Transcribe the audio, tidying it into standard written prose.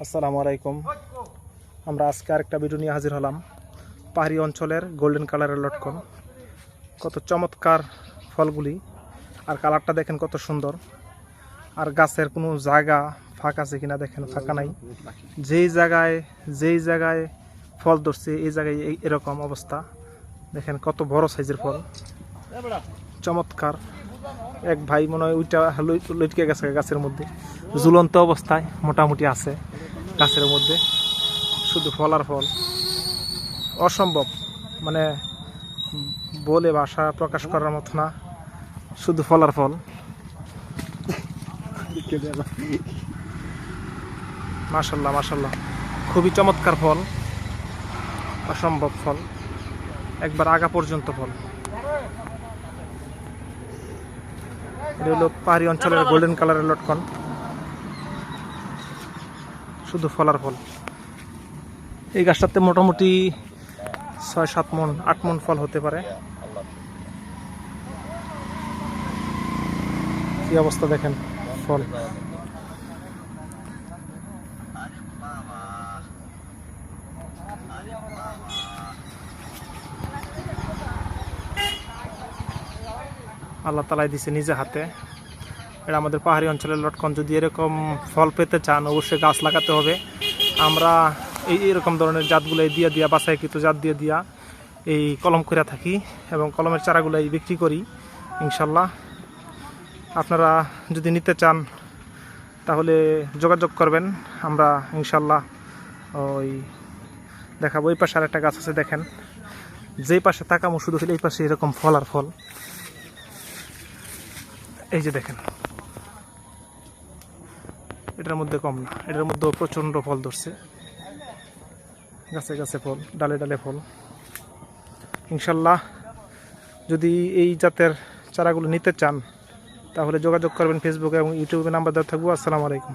আসসালামু আলাইকুম। আমরা আজকে আরেকটা ভিডিও নিয়ে হাজির হলাম। পাহাড়ি অঞ্চলের গোল্ডেন কালারের লটকন, কত চমৎকার ফলগুলি, আর কালারটা দেখেন কত সুন্দর। আর গাছের কোনো জায়গা ফাঁকা আছে কিনা দেখেন, ফাঁকা নাই। যেই জায়গায় ফল ধরছে এই জায়গায় এরকম অবস্থা। দেখেন কত বড় সাইজের ফল, চমৎকার। এক ভাই মনে হয় ওইটা লটকে গেছে গাছের মধ্যে, ঝুলন্ত অবস্থায় মোটামুটি আছে গাছের মধ্যে, শুধু ফল আর ফল। অসম্ভব, মানে বলে ভাষা প্রকাশ করার মতো না, শুধু ফল আর ফল। মাশাল্লাহ মাশাল্লাহ, খুবই চমৎকার ফল, অসম্ভব ফল, একবার আগা পর্যন্ত ফল। এটা হলো পাহাড়ি অঞ্চলের গোল্ডেন কালারের লটকন, শুধু ফল আর ফল। এই গাছটাতে মোটামুটি 6-7 মণ 8 মণ ফল হতে পারে। কি অবস্থা দেখেন ফল। আল্লাহ তালাই দিছে নিজে হাতে। এটা আমাদের পাহাড়ি অঞ্চলের লটকন। যদি এরকম ফল পেতে চান অবশ্যই গাছ লাগাতে হবে। আমরা এইরকম ধরনের জাতগুলো দিয়া বাছাইকৃত জাত দিয়া এই কলম করে থাকি, এবং কলমের চারাগুলো বিক্রি করি ইনশাল্লাহ। আপনারা যদি নিতে চান তাহলে যোগাযোগ করবেন, আমরা ইনশাল্লাহ ওই দেখাবো। ওই পাশে আরেকটা গাছ আছে দেখেন, যেই পাশে তাকামো শুধু এই পাশে এরকম ফল আর ফল। এই যে দেখেন, এটার মধ্যে কম না, এটার মধ্যে প্রচণ্ড ফল ধরছে, গাছে গাছে ফল, ডালে ডালে ফল। ইনশাল্লাহ যদি এই জাতের চারাগুলো নিতে চান তাহলে যোগাযোগ করবেন ফেসবুকে এবং ইউটিউবে, নাম্বার দেওয়া থাকবো। আসসালামু আলাইকুম।